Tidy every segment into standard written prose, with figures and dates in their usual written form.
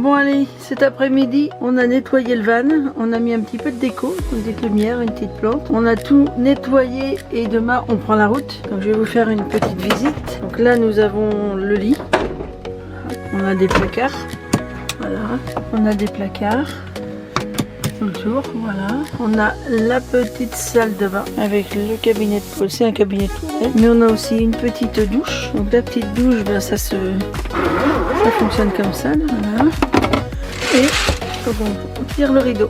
Bon allez, cet après-midi, on a nettoyé le van, on a mis un petit peu de déco, une petite lumière, une petite plante. On a tout nettoyé et demain on prend la route. Donc je vais vous faire une petite visite. Donc là nous avons le lit, on a des placards, voilà, on a des placards autour, voilà. On a la petite salle de bain avec le cabinet de pause, c'est un cabinet de toilette. Mais on a aussi une petite douche. Donc la petite douche, ben, ça fonctionne comme ça, là, voilà. Et on tire le rideau.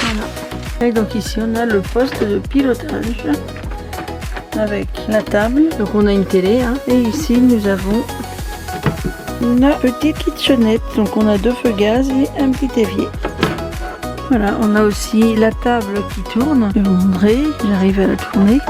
Voilà. Et donc ici on a le poste de pilotage avec la table. Donc on a une télé, hein. Et ici nous avons une petite kitchenette. Donc on a 2 feux gaz et un petit évier. Voilà, on a aussi la table qui tourne. Je vais vous montrer, j'arrive à la tourner.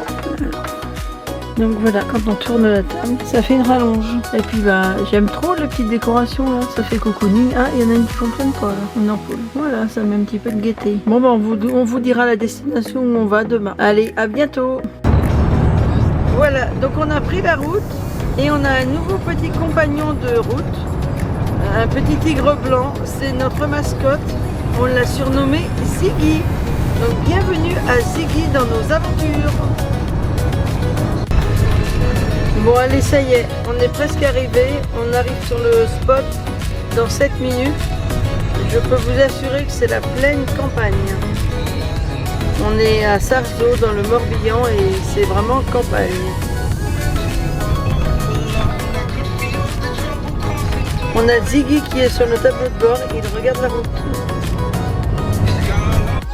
Donc voilà, quand on tourne la table, ça fait une rallonge. Et puis bah, j'aime trop les petites décorations là, ça fait cocooning. Ah, il y en a une qui fonctionne pas là, une ampoule. Voilà, ça met un petit peu de gaieté. Bon bah, on vous dira la destination où on va demain. Allez, à bientôt. Voilà, donc on a pris la route et on a un nouveau petit compagnon de route. Un petit tigre blanc, c'est notre mascotte. On l'a surnommé Ziggy. Donc bienvenue à Ziggy dans nos aventures. Bon allez, ça y est, on est presque arrivé. On arrive sur le spot dans 7 minutes. Je peux vous assurer que c'est la pleine campagne. On est à Sarzeau dans le Morbihan et c'est vraiment campagne. On a Ziggy qui est sur le tableau de bord, il regarde la route.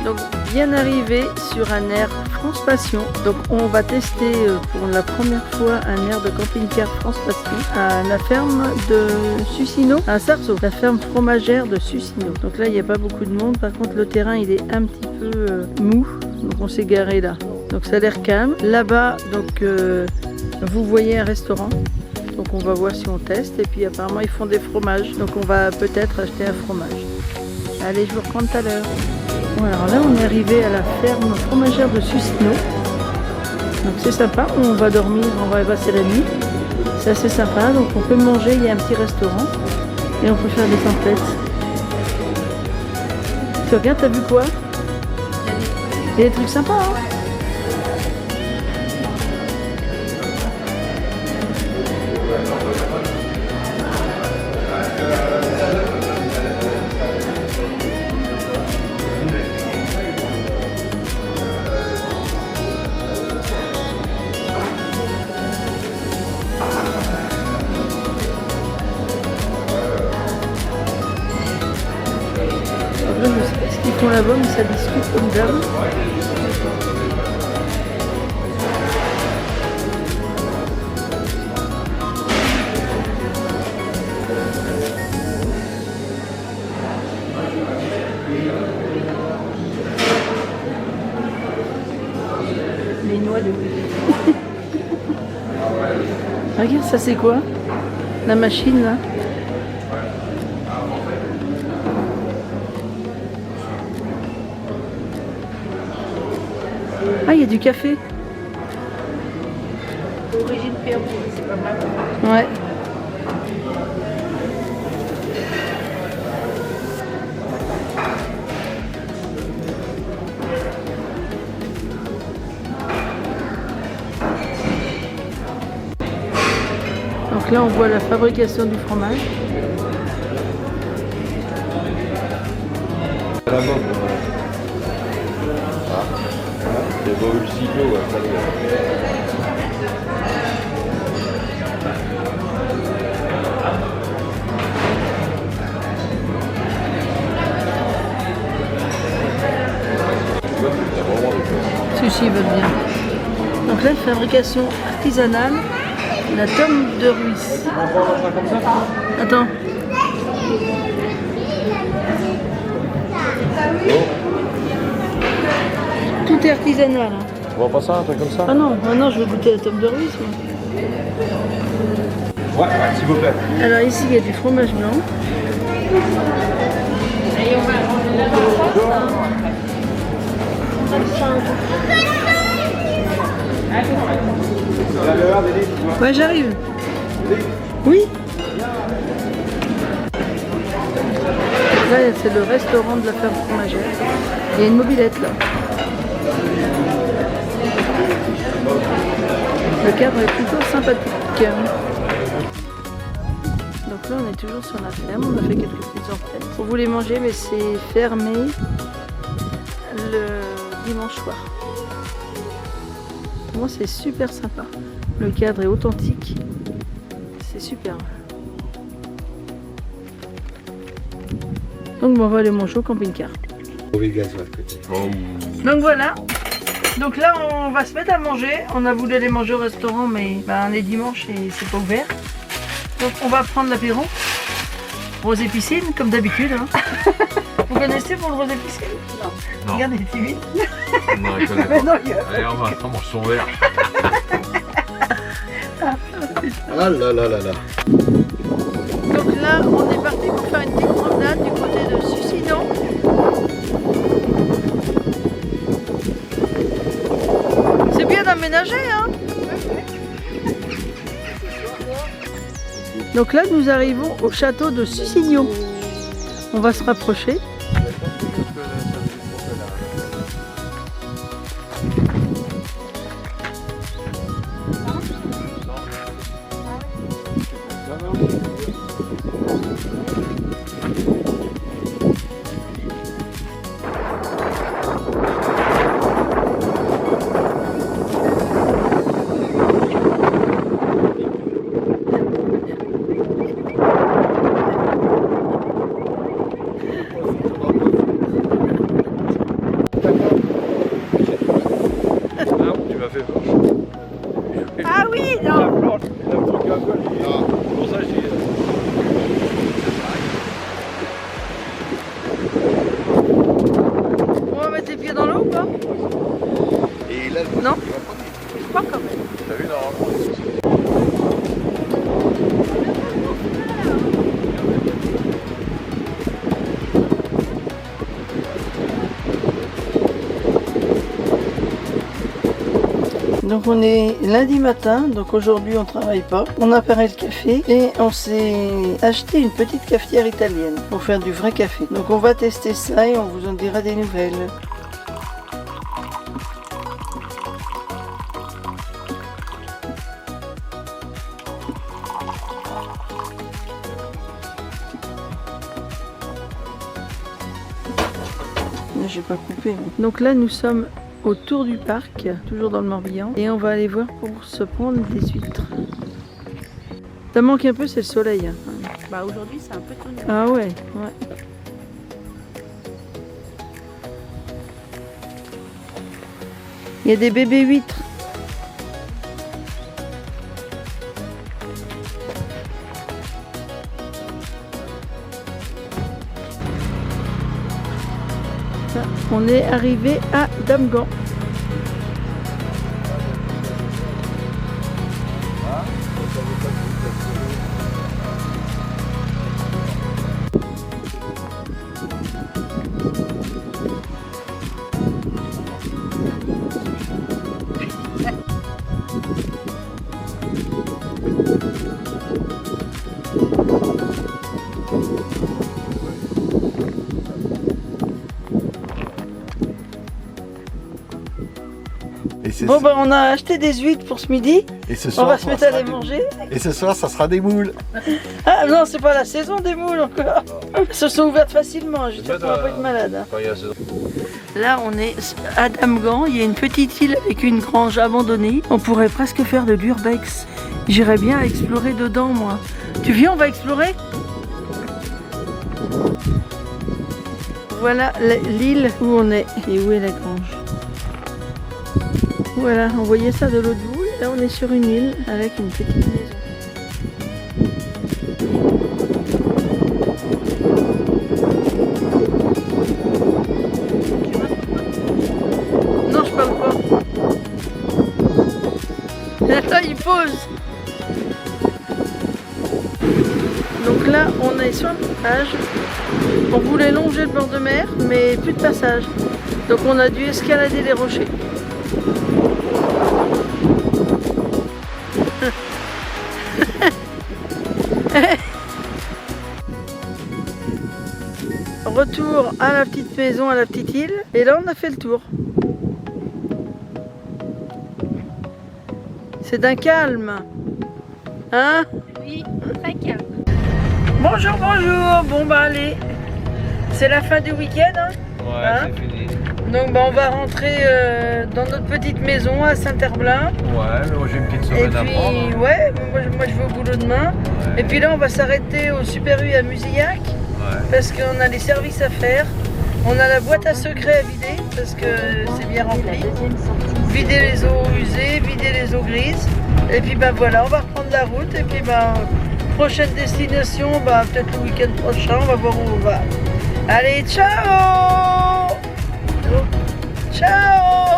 Donc bien arrivé sur un air France Passion. Donc on va tester pour la première fois un air de camping-car France Passion à la ferme de Sucino, à Sarzeau, la ferme fromagère de Sucino. Donc là il n'y a pas beaucoup de monde, par contre le terrain il est un petit peu mou, donc on s'est garé là. Donc ça a l'air calme. Là-bas donc vous voyez un restaurant. Donc on va voir si on teste et puis apparemment ils font des fromages. Donc on va peut-être acheter un fromage. Allez, je vous reprends tout à l'heure. Bon, alors là on est arrivé à la ferme fromagère de Sucino. Donc c'est sympa, on va dormir, on va passer la nuit. C'est assez sympa, donc on peut manger, il y a un petit restaurant. Et on peut faire des emplettes. Tu regardes, t'as vu quoi? Il y a des trucs sympas, hein? Je sais pas ce qu'ils font là-bas, mais ça discute comme d'hab. Les noix de Regarde, ça c'est quoi? La machine là. Ah, il y a du café. Origine Pérou, c'est pas mal. Ouais. Donc là, on voit la fabrication du fromage. La bombe. C'est beau le cyclo, Ceux-ci veulent bien. Donc là, fabrication artisanale, la tome de Ruisse. Attends. Tout est artisanal. Hein. On va pas ça, un truc comme ça? Ah non, je veux goûter la tome de Ruisse. Ouais, s'il vous plaît. Alors ici, il y a du fromage blanc. Ouais, j'arrive. Oui. Là, c'est le restaurant de la ferme fromagère. Il y a une mobilette là. Le cadre est plutôt sympathique. Donc là, on est toujours sur la ferme. On a fait quelques petites entrées. On voulait manger, mais c'est fermé le dimanche soir. Pour moi, c'est super sympa. Le cadre est authentique. C'est super. Donc on va aller manger au camping-car. Donc voilà. Donc là on va se mettre à manger. On a voulu aller manger au restaurant mais on est dimanche et c'est pas ouvert. Donc on va prendre l'apéro. Rosé piscine comme d'habitude. Hein. Vous connaissez pour le rosé piscine? Non. Regardez, il est timide. Non, il connaît Mais pas. non, il y a- Allez, on mange son verre. Ah là là là là. Donc là on est parti pour faire une petite promenade du côté de Sucidon. C'est bien aménagé, hein? Donc là, nous arrivons au château de Sucigno. On va se rapprocher. Tu m'as fait peur. Ah oui, non! Pour ça, j'ai... On va mettre les pieds dans l'eau ou pas? Et là, Non. il va prendre des- Je crois quand même. T'as vu, normalement? Donc on est lundi matin, donc aujourd'hui on travaille pas. On a préparé le café et on s'est acheté une petite cafetière italienne pour faire du vrai café. Donc on va tester ça et on vous en dira des nouvelles. Là j'ai pas coupé. Donc là nous sommes autour du parc, toujours dans le Morbihan, et on va aller voir pour se prendre des huîtres. Ça manque un peu, c'est le soleil. Hein. Bah aujourd'hui c'est un peu tenu. Ah ouais, ouais. Il y a des bébés huîtres. Ça, on est arrivé à Damgand. Et c'est- Bon, bah, on a acheté des huîtres pour ce midi. et ce On soir, va se ça mettre à sera les des- manger. Et ce soir, ça sera des moules. Ah non, c'est pas la saison des moules encore. Elles se sont ouvertes facilement. J'espère qu'on va pas être malade. Hein. Quand il y a ce... Là, on est à Damgand. Il y a une petite île avec une grange abandonnée. On pourrait presque faire de l'urbex. J'irais bien explorer dedans, moi. Tu viens, on va explorer? Voilà l'île où on est. Et où est la grange? Voilà, on voyait ça de l'autre bout. Là, on est sur une île avec une petite maison. Non, je parle pas. Attends, il pose. Donc là, on est sur le plage. On voulait longer le bord de mer, mais plus de passage. Donc on a dû escalader les rochers. retour à la petite maison, à la petite île. Et là, on a fait le tour. C'est d'un calme. Hein? Oui, très calme. Bonjour, bonjour. Bon, bah allez. C'est la fin du week-end. Hein? Ouais, Hein? c'est fini. Donc, bah, on va rentrer dans notre petite maison à Saint-Herblain. Ouais, mais moi j'ai une petite Et semaine à puis, prendre. ouais, moi je vais au boulot demain. Ouais. Et puis là, on va s'arrêter au Super U à Musillac Ouais. parce qu'on a les services à faire. On a la boîte à secrets à vider parce que c'est bien rempli. Vider les eaux usées, vider les eaux grises. Et puis ben voilà, on va reprendre la route. Et puis ben, prochaine destination, ben, peut-être le week-end prochain, on va voir où on va. Allez, ciao! Ciao!